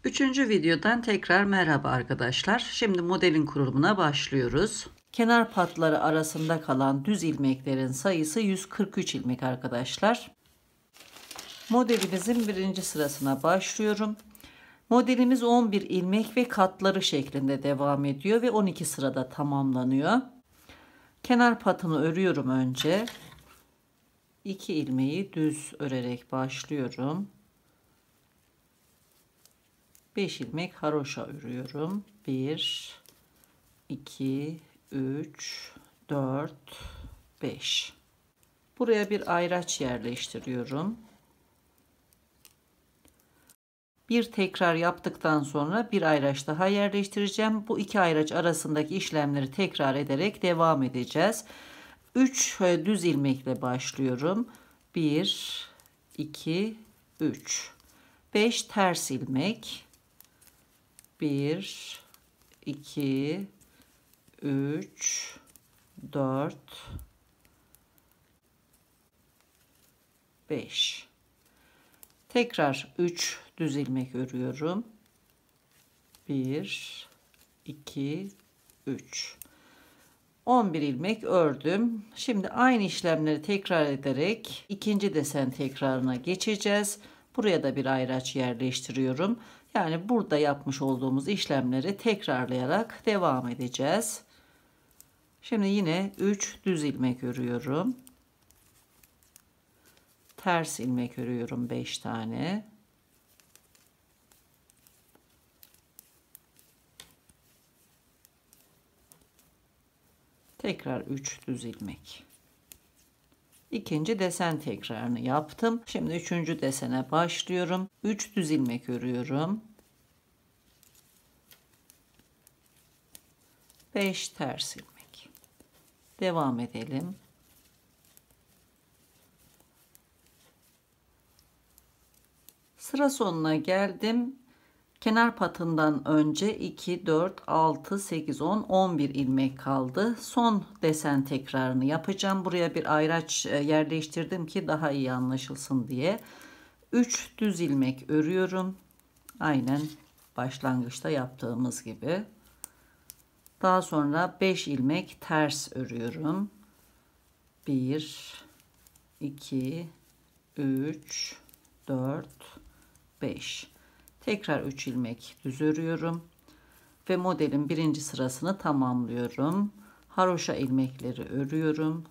Üçüncü videodan tekrar merhaba arkadaşlar. Şimdi modelin kurulumuna başlıyoruz. Kenar patları arasında kalan düz ilmeklerin sayısı 143 ilmek arkadaşlar. Modelimizin birinci sırasına başlıyorum. Modelimiz 11 ilmek ve katları şeklinde devam ediyor ve 12 sırada tamamlanıyor. Kenar patını örüyorum önce. 2 ilmeği düz örerek başlıyorum. 5 ilmek haroşa örüyorum. 1 2 3 4 5. Buraya bir ayraç yerleştiriyorum. Bir tekrar yaptıktan sonra bir ayraç daha yerleştireceğim. Bu iki ayraç arasındaki işlemleri tekrar ederek devam edeceğiz. 3 düz ilmekle başlıyorum. 1 2 3. 5 ters ilmek. 1 2 3 4 5. Tekrar 3 düz ilmek örüyorum. 1 2 3. 11 ilmek ördüm. Şimdi aynı işlemleri tekrar ederek ikinci desen tekrarına geçeceğiz. Buraya da bir ayraç yerleştiriyorum. Yani burada yapmış olduğumuz işlemleri tekrarlayarak devam edeceğiz. Şimdi yine 3 düz ilmek örüyorum. Ters ilmek örüyorum 5 tane. Tekrar 3 düz ilmek. İkinci desen tekrarını yaptım. Şimdi üçüncü desene başlıyorum. 3 düz ilmek örüyorum. 5 ters ilmek. Devam edelim. Sıra sonuna geldim. Kenar patından önce 2, 4, 6, 8, 10, 11 ilmek kaldı. Son desen tekrarını yapacağım. Buraya bir ayraç yerleştirdim ki daha iyi anlaşılsın diye. 3 düz ilmek örüyorum. Aynen başlangıçta yaptığımız gibi. Daha sonra 5 ilmek ters örüyorum. 1, 2, 3, 4, 5. Tekrar 3 ilmek düz örüyorum ve modelin birinci sırasını tamamlıyorum. Haroşa ilmekleri örüyorum.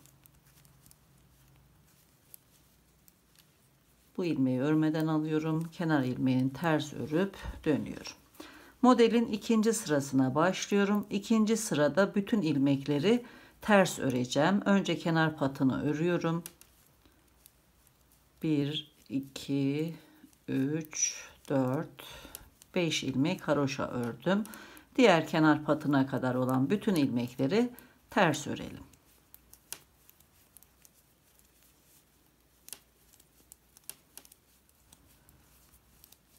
Bu ilmeği örmeden alıyorum. Kenar ilmeğini ters örüp dönüyorum. Modelin ikinci sırasına başlıyorum. İkinci sırada bütün ilmekleri ters öreceğim. Önce kenar patını örüyorum. 1, 2, 3, 4, 5 ilmek haroşa ördüm. Diğer kenar patına kadar olan bütün ilmekleri ters örelim.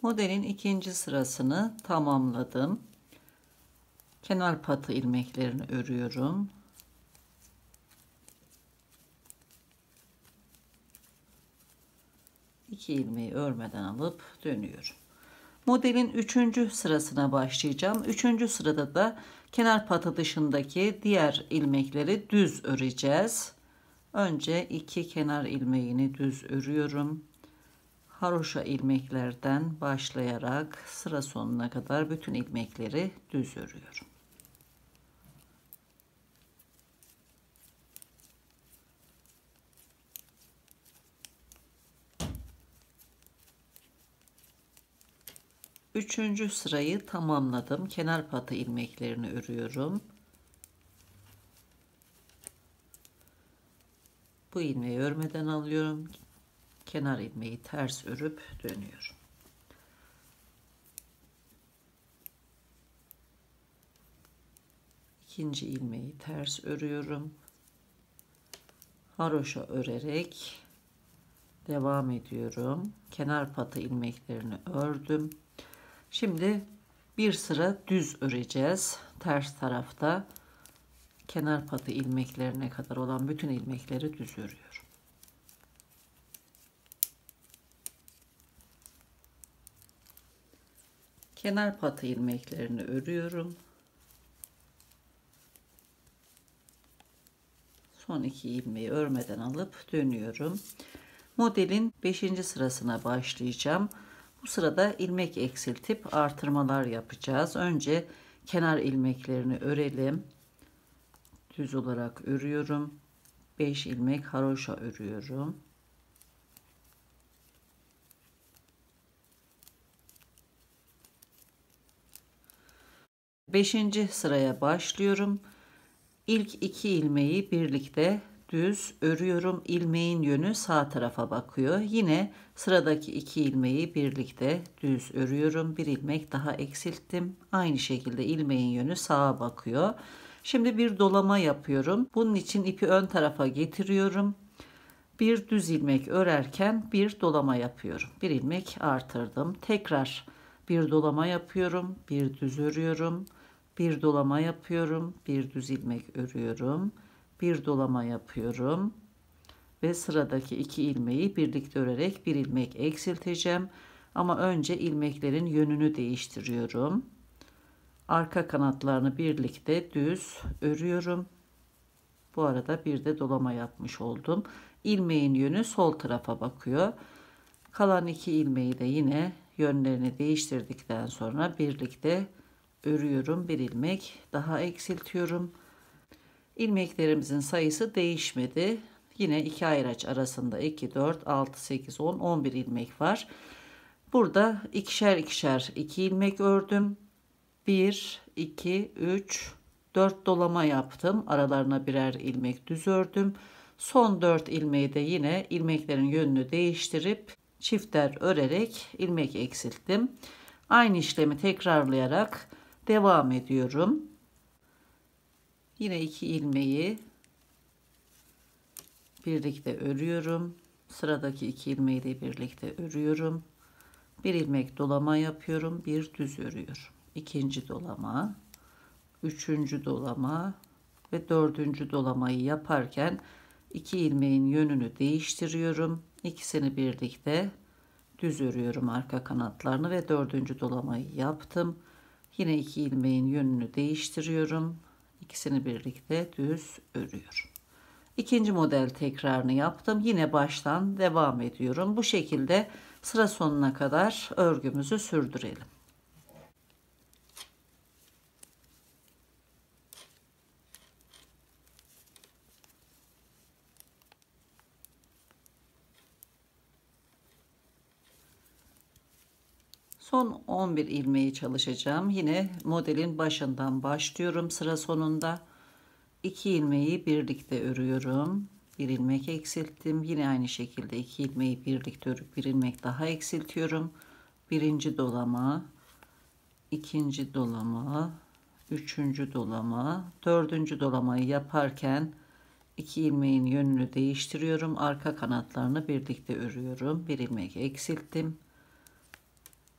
Modelin ikinci sırasını tamamladım. Kenar patı ilmeklerini örüyorum. İki ilmeği örmeden alıp dönüyorum. Modelin üçüncü sırasına başlayacağım. Üçüncü sırada da kenar patı dışındaki diğer ilmekleri düz öreceğiz. Önce iki kenar ilmeğini düz örüyorum. Haroşa ilmeklerden başlayarak sıra sonuna kadar bütün ilmekleri düz örüyorum. Üçüncü sırayı tamamladım. Kenar patı ilmeklerini örüyorum. Bu ilmeği örmeden alıyorum. Kenar ilmeği ters örüp dönüyorum. İkinci ilmeği ters örüyorum. Haroşa örerek devam ediyorum. Kenar patı ilmeklerini ördüm. Şimdi bir sıra düz öreceğiz. Ters tarafta kenar patı ilmeklerine kadar olan bütün ilmekleri düz örüyorum. Kenar patı ilmeklerini örüyorum. Son 2 ilmeği örmeden alıp dönüyorum. Modelin 5. sırasına başlayacağım. Bu sırada ilmek eksiltip artırmalar yapacağız. Önce kenar ilmeklerini örelim. Düz olarak örüyorum. 5 ilmek haroşa örüyorum. Beşinci sıraya başlıyorum. İlk 2 ilmeği birlikte düz örüyorum. İlmeğin yönü sağ tarafa bakıyor. Yine sıradaki 2 ilmeği birlikte düz örüyorum. Bir ilmek daha eksilttim. Aynı şekilde ilmeğin yönü sağa bakıyor. Şimdi bir dolama yapıyorum. Bunun için ipi ön tarafa getiriyorum. Bir düz ilmek örerken bir dolama yapıyorum. Bir ilmek artırdım. Tekrar bir dolama yapıyorum. Bir düz örüyorum. Bir dolama yapıyorum. Bir düz ilmek örüyorum. Bir dolama yapıyorum. Ve sıradaki 2 ilmeği birlikte örerek bir ilmek eksilteceğim. Ama önce ilmeklerin yönünü değiştiriyorum. Arka kanatlarını birlikte düz örüyorum. Bu arada bir de dolama yapmış oldum. İlmeğin yönü sol tarafa bakıyor. Kalan 2 ilmeği de yine yönlerini değiştirdikten sonra birlikte örüyorum. Bir ilmek daha eksiltiyorum. İlmeklerimizin sayısı değişmedi. Yine 2 ayraç arasında 2, 4, 6, 8, 10, 11 ilmek var. Burada ikişer ikişer 2 ilmek ördüm. 1, 2, 3, 4 dolama yaptım. Aralarına birer ilmek düz ördüm. Son 4 ilmeği de yine ilmeklerin yönünü değiştirip çifter örerek ilmek eksilttim. Aynı işlemi tekrarlayarak devam ediyorum. Yine 2 ilmeği birlikte örüyorum. Sıradaki 2 ilmeği de birlikte örüyorum. Bir ilmek dolama yapıyorum. Bir düz örüyorum. İkinci dolama, üçüncü dolama ve dördüncü dolamayı yaparken 2 ilmeğin yönünü değiştiriyorum. İkisini birlikte düz örüyorum arka kanatlarını ve dördüncü dolamayı yaptım. Yine 2 ilmeğin yönünü değiştiriyorum. İkisini birlikte düz örüyorum. İkinci model tekrarını yaptım. Yine baştan devam ediyorum. Bu şekilde sıra sonuna kadar örgümüzü sürdürelim. Son 11 ilmeği çalışacağım. Yine modelin başından başlıyorum. Sıra sonunda 2 ilmeği birlikte örüyorum. Bir ilmek eksilttim. Yine aynı şekilde 2 ilmeği birlikte örüp bir ilmek daha eksiltiyorum. Birinci dolama, ikinci dolama, üçüncü dolama, dördüncü dolamayı yaparken 2 ilmeğin yönünü değiştiriyorum. Arka kanatlarını birlikte örüyorum. Bir ilmek eksilttim.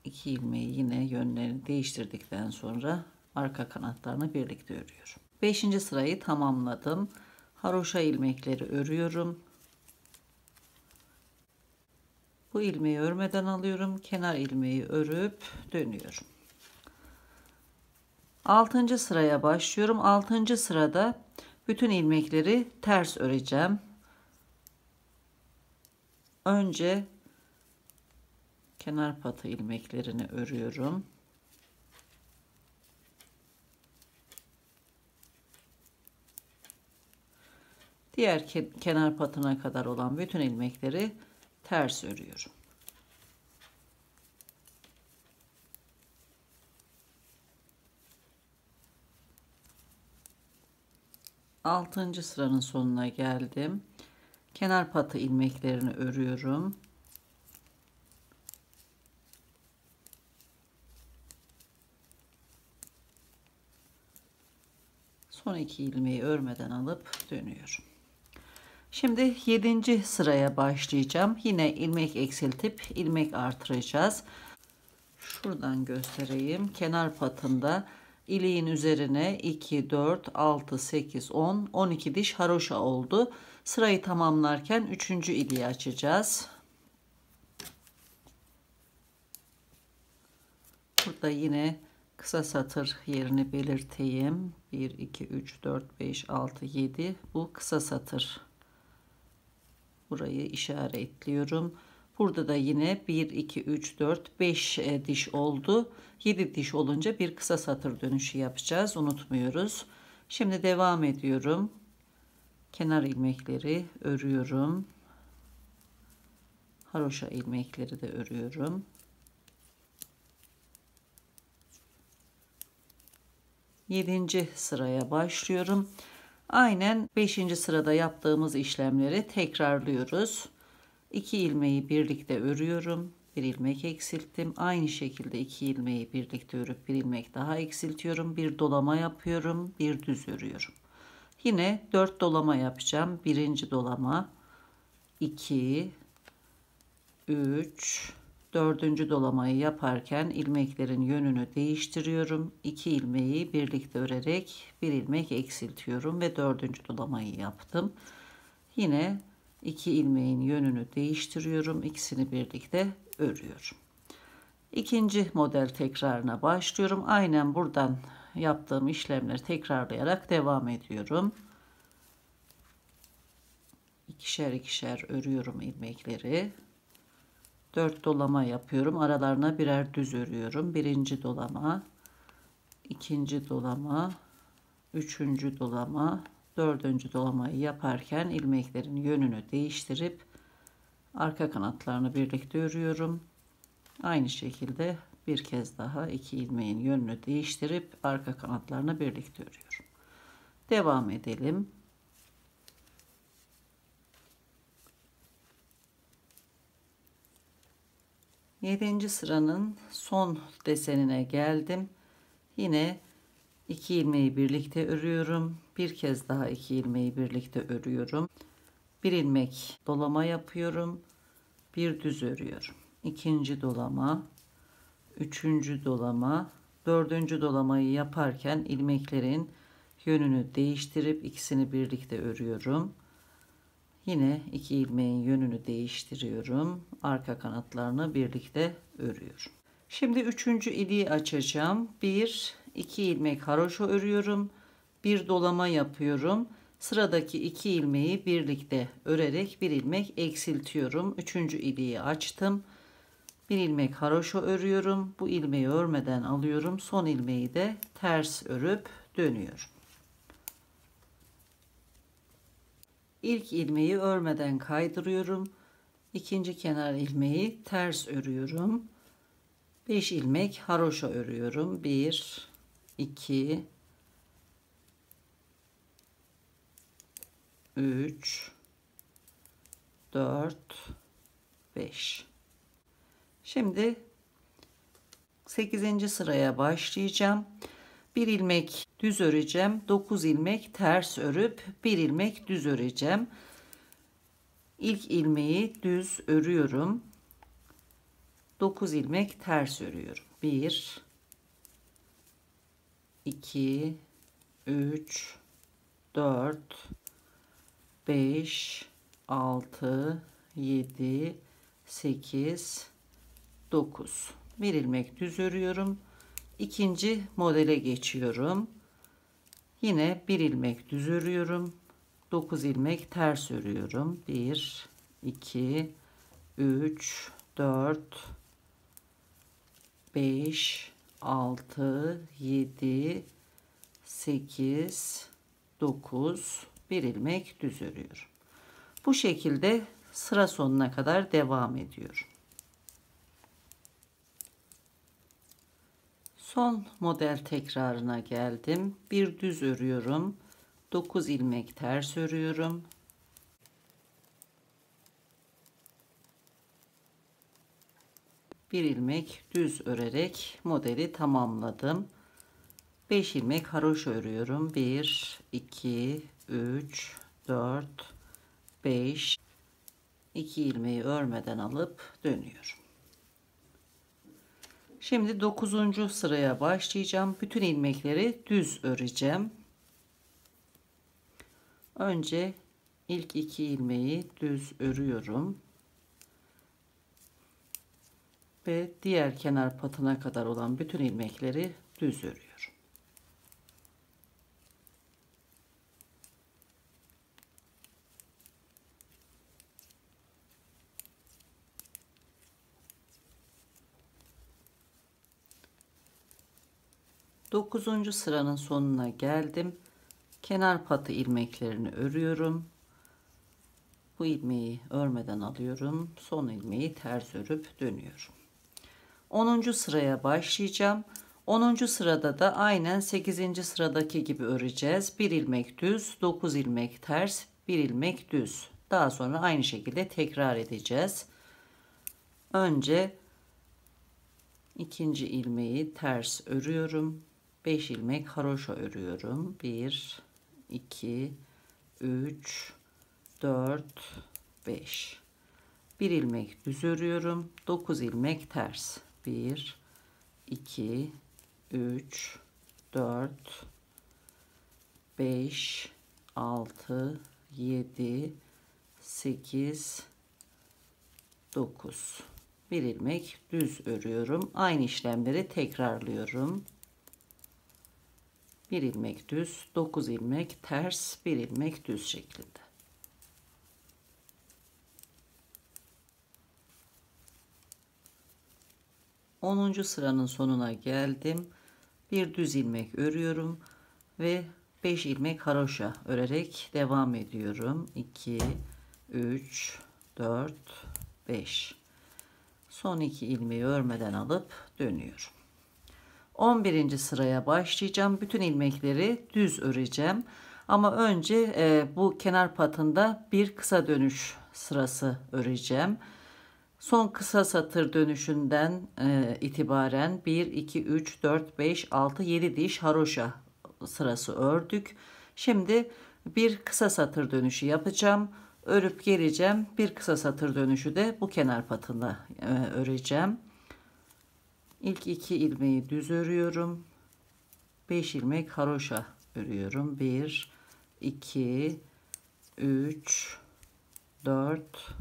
2 ilmeği yine yönlerini değiştirdikten sonra arka kanatlarını birlikte örüyorum. 5. sırayı tamamladım. Haroşa ilmekleri örüyorum. Bu ilmeği örmeden alıyorum. Kenar ilmeği örüp dönüyorum. 6. sıraya başlıyorum. 6. sırada bütün ilmekleri ters öreceğim. Önce kenar patı ilmeklerini örüyorum. Diğer kenar patına kadar olan bütün ilmekleri ters örüyorum. Altıncı sıranın sonuna geldim. Kenar patı ilmeklerini örüyorum. Son 2 ilmeği örmeden alıp dönüyorum. Şimdi 7. sıraya başlayacağım. Yine ilmek eksiltip ilmek artıracağız. Şuradan göstereyim. Kenar patında iliğin üzerine 2, 4, 6, 8, 10, 12 diş haroşa oldu. Sırayı tamamlarken 3. iliği açacağız. Burada yine kısa satır yerini belirteyim. 1 2 3 4 5 6 7, bu kısa satır. Burayı işaretliyorum. Burada da yine 1 2 3 4 5 diş oldu. 7 diş olunca bir kısa satır dönüşü yapacağız, unutmuyoruz. Şimdi devam ediyorum. Kenar ilmekleri örüyorum. Haroşa ilmekleri de örüyorum. Yedinci sıraya başlıyorum. Aynen 5. sırada yaptığımız işlemleri tekrarlıyoruz. 2 ilmeği birlikte örüyorum. Bir ilmek eksilttim. Aynı şekilde 2 ilmeği birlikte örüp bir ilmek daha eksiltiyorum. Bir dolama yapıyorum. Bir düz örüyorum. Yine 4 dolama yapacağım. Birinci dolama, 2, 3, dördüncü dolamayı yaparken ilmeklerin yönünü değiştiriyorum. 2 ilmeği birlikte örerek bir ilmek eksiltiyorum ve dördüncü dolamayı yaptım. Yine 2 ilmeğin yönünü değiştiriyorum. İkisini birlikte örüyorum. İkinci model tekrarına başlıyorum. Aynen buradan yaptığım işlemleri tekrarlayarak devam ediyorum. İkişer ikişer örüyorum ilmekleri. 4 dolama yapıyorum. Aralarına birer düz örüyorum. Birinci dolama, ikinci dolama, üçüncü dolama, dördüncü dolamayı yaparken ilmeklerin yönünü değiştirip arka kanatlarını birlikte örüyorum. Aynı şekilde bir kez daha 2 ilmeğin yönünü değiştirip arka kanatlarını birlikte örüyorum. Devam edelim. Yedinci sıranın son desenine geldim. Yine 2 ilmeği birlikte örüyorum. Bir kez daha 2 ilmeği birlikte örüyorum. Bir ilmek dolama yapıyorum. Bir düz örüyorum. İkinci dolama, üçüncü dolama, dördüncü dolamayı yaparken ilmeklerin yönünü değiştirip ikisini birlikte örüyorum. Yine 2 ilmeğin yönünü değiştiriyorum. Arka kanatlarını birlikte örüyorum. Şimdi üçüncü iliği açacağım. 1 2 ilmek haroşa örüyorum. Bir dolama yapıyorum. Sıradaki 2 ilmeği birlikte örerek bir ilmek eksiltiyorum. Üçüncü iliği açtım. Bir ilmek haroşa örüyorum. Bu ilmeği örmeden alıyorum. Son ilmeği de ters örüp dönüyorum. İlk ilmeği örmeden kaydırıyorum. İkinci kenar ilmeği ters örüyorum. 5 ilmek haroşa örüyorum. 1 2 3 4 5. Şimdi 8. sıraya başlayacağım. Bir ilmek düz öreceğim. 9 ilmek ters örüp bir ilmek düz öreceğim. İlk ilmeği düz örüyorum. 9 ilmek ters örüyorum. 1 2 3 4 5 6 7 8 9. Bir ilmek düz örüyorum. İkinci modele geçiyorum. Yine bir ilmek düz örüyorum. 9 ilmek ters örüyorum. 1 2 3 4 5 6 7 8 9. Bir ilmek düz örüyorum. Bu şekilde sıra sonuna kadar devam ediyorum. Son model tekrarına geldim. Bir düz örüyorum. 9 ilmek ters örüyorum. Bir ilmek düz örerek modeli tamamladım. 5 ilmek haroşa örüyorum. 1 2 3 4 5. 2 ilmeği örmeden alıp dönüyorum. Şimdi 9. sıraya başlayacağım. Bütün ilmekleri düz öreceğim. Önce ilk 2 ilmeği düz örüyorum. ve diğer kenar patına kadar olan bütün ilmekleri düz örüyorum. Dokuzuncu sıranın sonuna geldim. Kenar patı ilmeklerini örüyorum. Bu ilmeği örmeden alıyorum. Son ilmeği ters örüp dönüyorum. 10. sıraya başlayacağım. 10. sırada da aynen 8. sıradaki gibi öreceğiz. 1 ilmek düz, 9 ilmek ters, 1 ilmek düz. Daha sonra aynı şekilde tekrar edeceğiz. Önce ikinci ilmeği ters örüyorum. 5 ilmek haroşa örüyorum. 1, 2, 3, 4, 5. 1 ilmek düz örüyorum. 9 ilmek ters. 1, 2, 3, 4, 5, 6, 7, 8, 9. 1 ilmek düz örüyorum. Aynı işlemleri tekrarlıyorum. 1 ilmek düz, 9 ilmek ters, 1 ilmek düz şeklinde. Onuncu sıranın sonuna geldim. Bir düz ilmek örüyorum ve 5 ilmek haroşa örerek devam ediyorum. 2, 3, 4, 5. Son 2 ilmeği örmeden alıp dönüyorum. 11. sıraya başlayacağım. Bütün ilmekleri düz öreceğim. Ama önce bu kenar patında bir kısa dönüş sırası öreceğim. Son kısa satır dönüşünden itibaren 1, 2, 3, 4, 5, 6, 7 diş haroşa sırası ördük. Şimdi bir kısa satır dönüşü yapacağım. Örüp geleceğim. Bir kısa satır dönüşü de bu kenar patında öreceğim. İlk 2 ilmeği düz örüyorum. 5 ilmek haroşa örüyorum. 1, 2, 3, 4,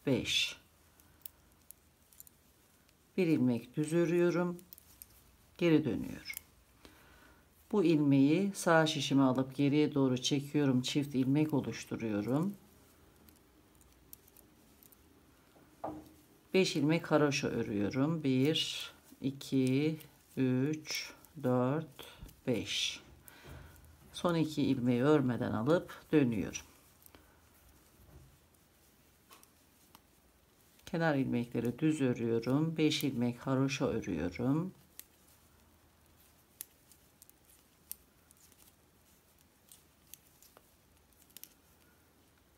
5. 1 ilmek düz örüyorum. Geri dönüyorum. Bu ilmeği sağ şişime alıp geriye doğru çekiyorum. Çift ilmek oluşturuyorum. 5 ilmek haroşa örüyorum. 1, 2, 3, 4, 5. Son 2 ilmeği örmeden alıp dönüyorum. Kenar ilmekleri düz örüyorum. 5 ilmek haroşa örüyorum.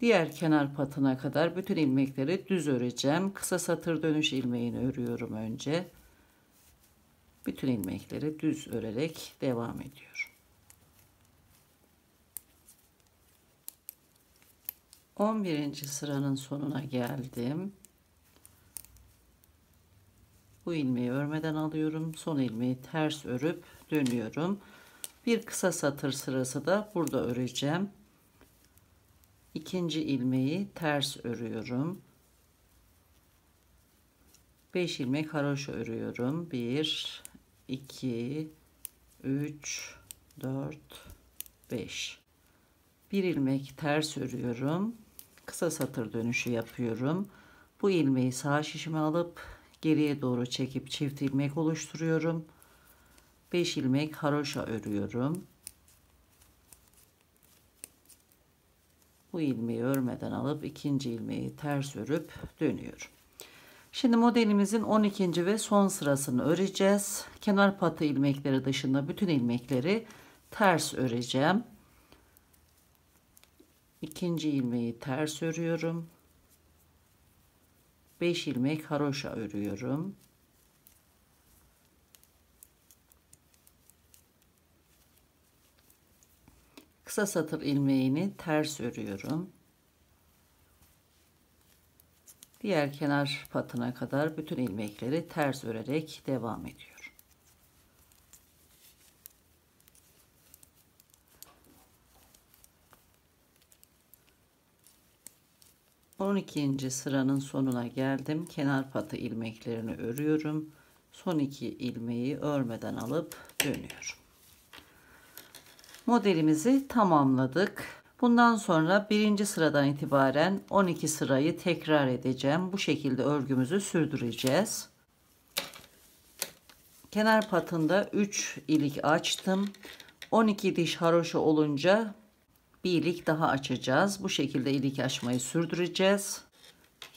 Diğer kenar patına kadar bütün ilmekleri düz öreceğim. Kısa satır dönüş ilmeğini örüyorum önce. Bütün ilmekleri düz örerek devam ediyorum. 11. sıranın sonuna geldim. Bu ilmeği örmeden alıyorum. Son ilmeği ters örüp dönüyorum. Bir kısa satır sırası da burada öreceğim. İkinci ilmeği ters örüyorum. 5 ilmek haroşa örüyorum. 1, 2, 3, 4, 5. 1 ilmek ters örüyorum. Kısa satır dönüşü yapıyorum. Bu ilmeği sağ şişime alıp geriye doğru çekip çift ilmek oluşturuyorum. 5 ilmek haroşa örüyorum. Bu ilmeği örmeden alıp ikinci ilmeği ters örüp dönüyorum. Şimdi modelimizin 12. ve son sırasını öreceğiz. Kenar patı ilmekleri dışında bütün ilmekleri ters öreceğim. İkinci ilmeği ters örüyorum. 5 ilmek haroşa örüyorum. Kısa satır ilmeğini ters örüyorum. Diğer kenar patına kadar bütün ilmekleri ters örerek devam ediyorum. 12. sıranın sonuna geldim. Kenar patı ilmeklerini örüyorum. Son 2 ilmeği örmeden alıp dönüyorum. Modelimizi tamamladık. Bundan sonra 1. sıradan itibaren 12 sırayı tekrar edeceğim. Bu şekilde örgümüzü sürdüreceğiz. Kenar patında 3 ilik açtım. 12 diş haroşa olunca bir ilik daha açacağız. Bu şekilde ilik açmayı sürdüreceğiz.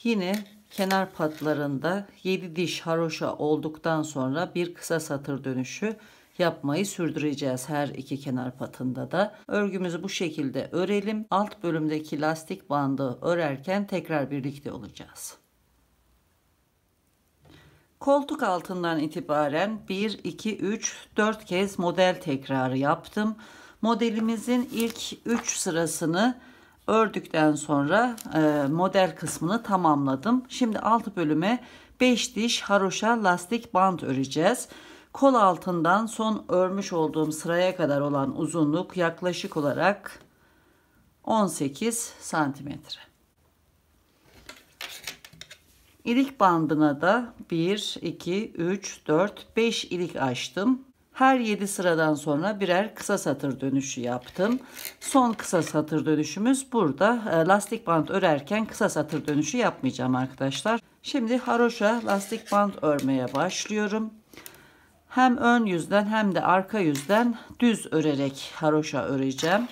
Yine kenar patlarında 7 diş haroşa olduktan sonra bir kısa satır dönüşü yapmayı sürdüreceğiz her iki kenar patında da. Örgümüzü bu şekilde örelim. Alt bölümdeki lastik bandı örerken tekrar birlikte olacağız. Koltuk altından itibaren 1, 2, 3, 4 kez model tekrarı yaptım. Modelimizin ilk 3 sırasını ördükten sonra model kısmını tamamladım. Şimdi alt bölüme 5 diş haroşa lastik bant öreceğiz. Kol altından son örmüş olduğum sıraya kadar olan uzunluk yaklaşık olarak 18 santimetre. İlik bandına da 1, 2, 3, 4, 5 ilik açtım. Her 7 sıradan sonra birer kısa satır dönüşü yaptım. Son kısa satır dönüşümüz burada. Lastik bant örerken kısa satır dönüşü yapmayacağım arkadaşlar. Şimdi haroşa lastik bant örmeye başlıyorum. Hem ön yüzden hem de arka yüzden düz örerek haroşa öreceğim.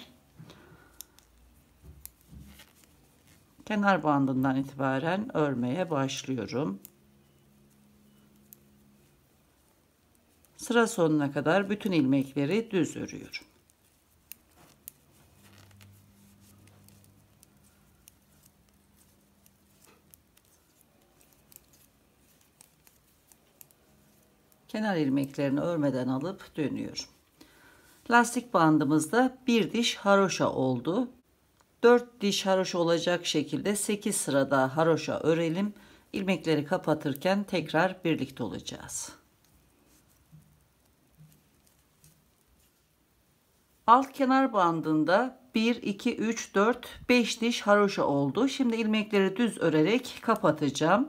Kenar bandından itibaren örmeye başlıyorum. Sıra sonuna kadar bütün ilmekleri düz örüyorum. Kenar ilmeklerini örmeden alıp dönüyorum. Lastik bandımızda bir diş haroşa oldu. 4 diş haroşa olacak şekilde 8 sırada haroşa örelim. İlmekleri kapatırken tekrar birlikte olacağız. Alt kenar bandında 1, 2, 3, 4, 5 diş haroşa oldu. Şimdi ilmekleri düz örerek kapatacağım.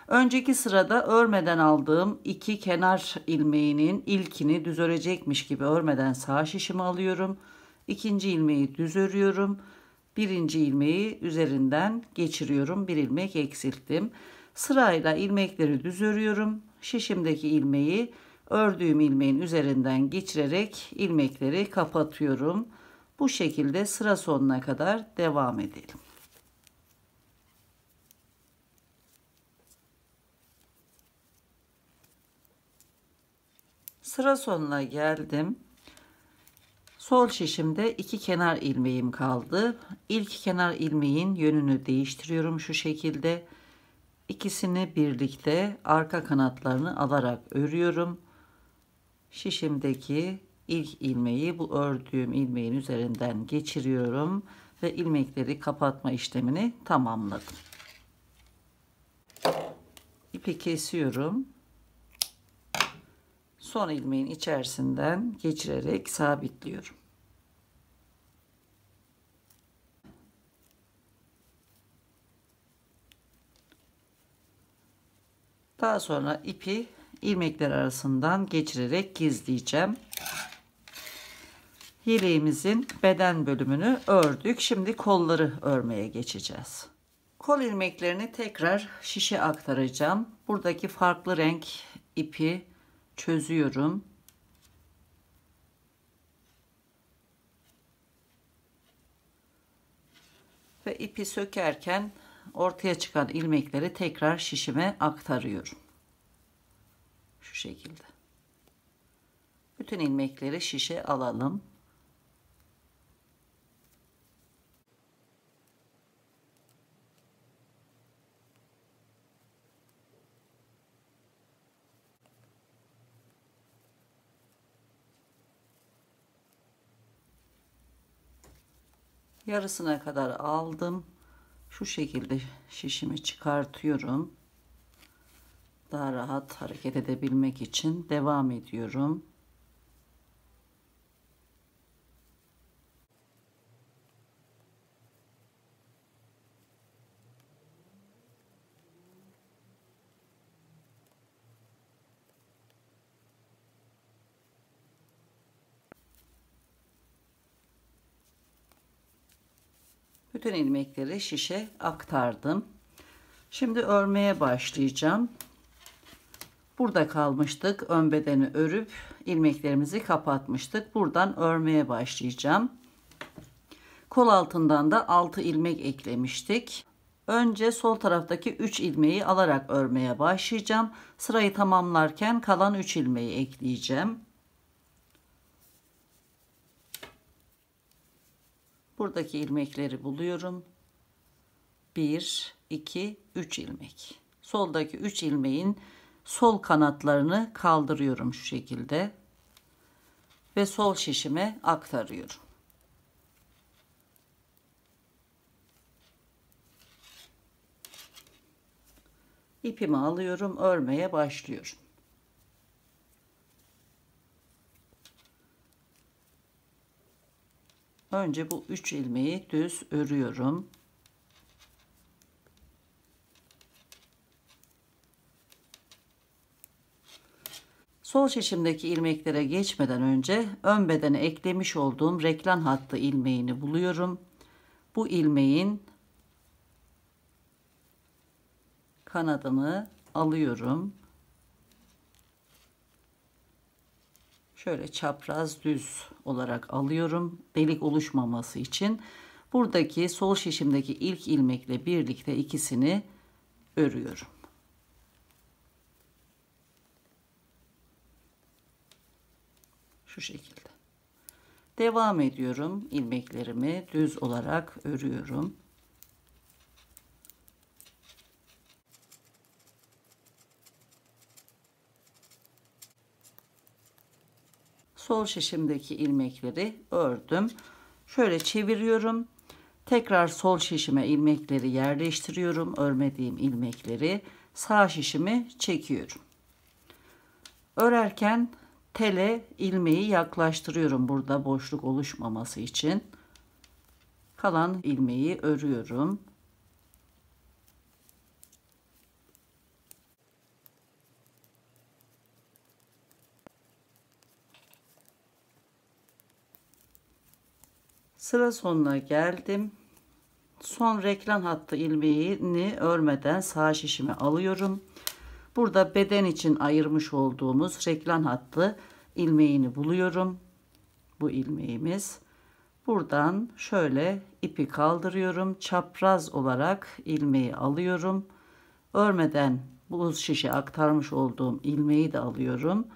Önceki sırada örmeden aldığım 2 kenar ilmeğinin ilkini düz örecekmiş gibi örmeden sağ şişimi alıyorum. İkinci ilmeği düz örüyorum. Birinci ilmeği üzerinden geçiriyorum. Bir ilmek eksilttim. Sırayla ilmekleri düz örüyorum. Şişimdeki ilmeği ördüğüm ilmeğin üzerinden geçirerek ilmekleri kapatıyorum. Bu şekilde sıra sonuna kadar devam edelim. Sıra sonuna geldim. Sol şişimde 2 kenar ilmeğim kaldı. İlk kenar ilmeğin yönünü değiştiriyorum şu şekilde. İkisini birlikte arka kanatlarını alarak örüyorum. Şişimdeki ilk ilmeği bu ördüğüm ilmeğin üzerinden geçiriyorum ve ilmekleri kapatma işlemini tamamladım. İpi kesiyorum. Son ilmeğin içerisinden geçirerek sabitliyorum. Daha sonra ipi ilmekler arasından geçirerek gizleyeceğim. Yeleğimizin beden bölümünü ördük. Şimdi kolları örmeye geçeceğiz. Kol ilmeklerini tekrar şişe aktaracağım. Buradaki farklı renk ipi çözüyorum. Ve ipi sökerken ortaya çıkan ilmekleri tekrar şişime aktarıyorum. Şu şekilde. Bütün ilmekleri şişe alalım. Yarısına kadar aldım. Şu şekilde şişimi çıkartıyorum. Daha rahat hareket edebilmek için devam ediyorum. Bütün ilmekleri şişe aktardım. Şimdi örmeye başlayacağım. Burada kalmıştık. Ön bedeni örüp ilmeklerimizi kapatmıştık. Buradan örmeye başlayacağım. Kol altından da 6 ilmek eklemiştik. Önce sol taraftaki 3 ilmeği alarak örmeye başlayacağım. Sırayı tamamlarken kalan 3 ilmeği ekleyeceğim. Buradaki ilmekleri buluyorum. 1, 2, 3 ilmek. Soldaki 3 ilmeğin sol kanatlarını kaldırıyorum şu şekilde ve sol şişime aktarıyorum. İpimi alıyorum, örmeye başlıyorum. Önce bu 3 ilmeği düz örüyorum. Sol şişimdeki ilmeklere geçmeden önce ön bedene eklemiş olduğum reklam hattı ilmeğini buluyorum. Bu ilmeğin kanadını alıyorum. Şöyle çapraz düz olarak alıyorum. Delik oluşmaması için. Buradaki sol şişimdeki ilk ilmekle birlikte ikisini örüyorum. Şu şekilde. Devam ediyorum. İlmeklerimi düz olarak örüyorum. Sol şişimdeki ilmekleri ördüm. Şöyle çeviriyorum. Tekrar sol şişime ilmekleri yerleştiriyorum. Örmediğim ilmekleri sağ şişimi çekiyorum. Örerken tele ilmeği yaklaştırıyorum burada boşluk oluşmaması için. Kalan ilmeği örüyorum. Sıra sonuna geldim. Son reklam hattı ilmeğini örmeden sağ şişime alıyorum. Burada beden için ayırmış olduğumuz reklam hattı ilmeğini buluyorum. Bu ilmeğimiz. Buradan şöyle ipi kaldırıyorum. Çapraz olarak ilmeği alıyorum. Örmeden bu şişe aktarmış olduğum ilmeği de alıyorum.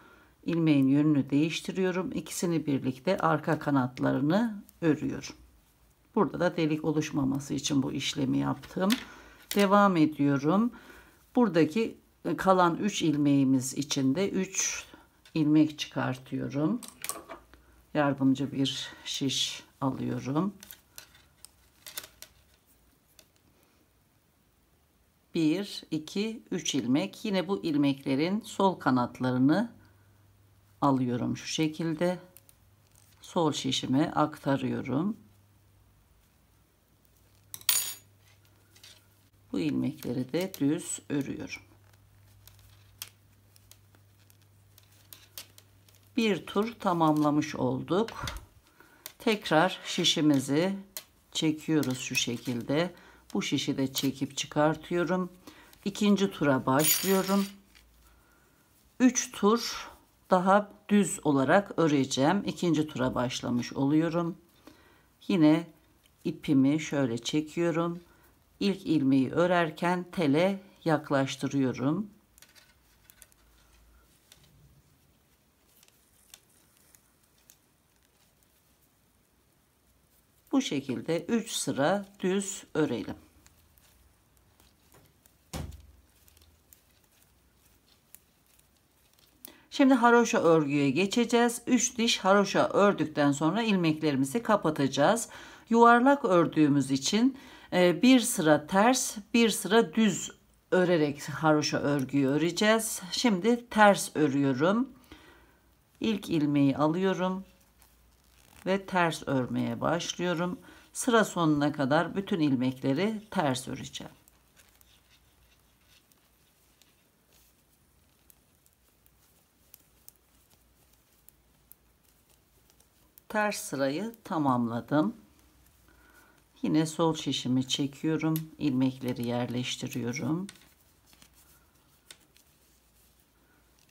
İlmeğin yönünü değiştiriyorum. İkisini birlikte arka kanatlarını örüyorum. Burada da delik oluşmaması için bu işlemi yaptım. Devam ediyorum. Buradaki kalan 3 ilmeğimiz için de 3 ilmek çıkartıyorum. Yardımcı bir şiş alıyorum. 1, 2, 3 ilmek. Yine bu ilmeklerin sol kanatlarını alıyorum şu şekilde. Sol şişime aktarıyorum. Bu ilmekleri de düz örüyorum. Bir tur tamamlamış olduk. Tekrar şişimizi çekiyoruz şu şekilde. Bu şişi de çekip çıkartıyorum. İkinci tura başlıyorum. 3 tur daha düz olarak öreceğim. İkinci tura başlamış oluyorum. Yine ipimi şöyle çekiyorum. İlk ilmeği örerken tele yaklaştırıyorum. Bu şekilde 3 sıra düz örelim. Şimdi haroşa örgüye geçeceğiz. 3 diş haroşa ördükten sonra ilmeklerimizi kapatacağız. Yuvarlak ördüğümüz için bir sıra ters, bir sıra düz örerek haroşa örgüyü öreceğiz. Şimdi ters örüyorum. İlk ilmeği alıyorum ve ters örmeye başlıyorum. Sıra sonuna kadar bütün ilmekleri ters öreceğim. Ters sırayı tamamladım. Yine sol şişimi çekiyorum. İlmekleri yerleştiriyorum.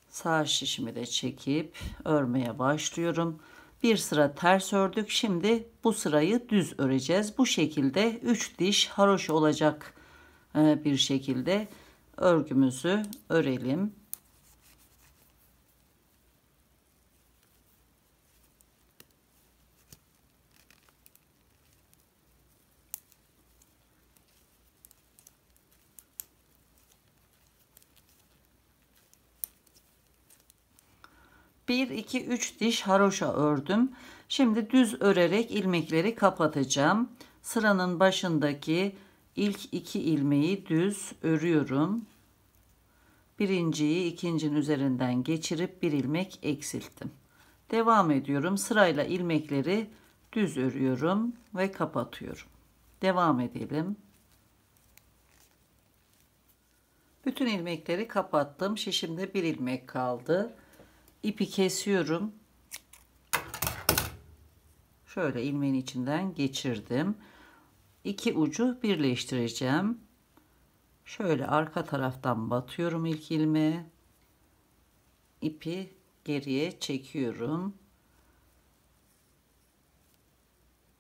Sağ şişimi de çekip örmeye başlıyorum. Bir sıra ters ördük. Şimdi bu sırayı düz öreceğiz. Bu şekilde 3 diş haroşa olacak bir şekilde örgümüzü örelim. Bir, iki, üç diş haroşa ördüm. Şimdi düz örerek ilmekleri kapatacağım. Sıranın başındaki ilk 2 ilmeği düz örüyorum. Birinciyi ikincinin üzerinden geçirip bir ilmek eksilttim. Devam ediyorum. Sırayla ilmekleri düz örüyorum ve kapatıyorum. Devam edelim. Bütün ilmekleri kapattım. Şişimde bir ilmek kaldı. İpi kesiyorum. Şöyle ilmeğin içinden geçirdim. İki ucu birleştireceğim. Şöyle arka taraftan batıyorum ilk ilmeğe. İpi geriye çekiyorum.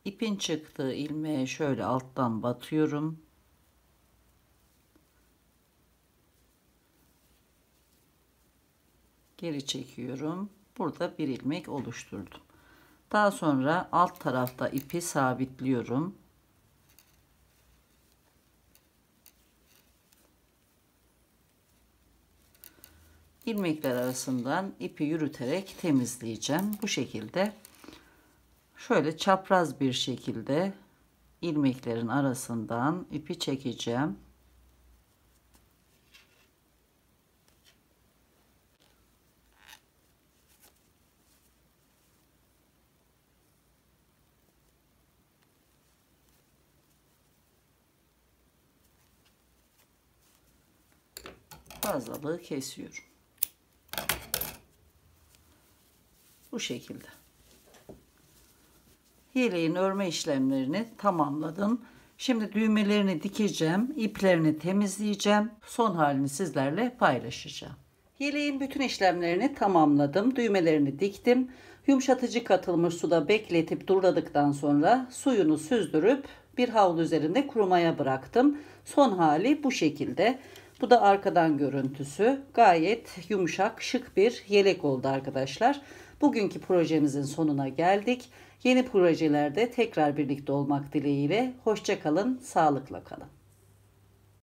İpin çıktığı ilmeğe şöyle alttan batıyorum. Geri çekiyorum. Burada bir ilmek oluşturdum. Daha sonra alt tarafta ipi sabitliyorum. İlmekler arasından ipi yürüterek temizleyeceğim. Bu şekilde şöyle çapraz bir şekilde ilmeklerin arasından ipi çekeceğim. Fazlalığı kesiyorum. Bu şekilde. Yeleğin örme işlemlerini tamamladım. Şimdi düğmelerini dikeceğim, iplerini temizleyeceğim. Son halini sizlerle paylaşacağım. Yeleğin bütün işlemlerini tamamladım. Düğmelerini diktim. Yumuşatıcı katılmış suda bekletip duruladıktan sonra suyunu süzdürüp bir havlu üzerinde kurumaya bıraktım. Son hali bu şekilde. Bu da arkadan görüntüsü. Gayet yumuşak, şık bir yelek oldu arkadaşlar. Bugünkü projemizin sonuna geldik. Yeni projelerde tekrar birlikte olmak dileğiyle. Hoşça kalın, sağlıkla kalın.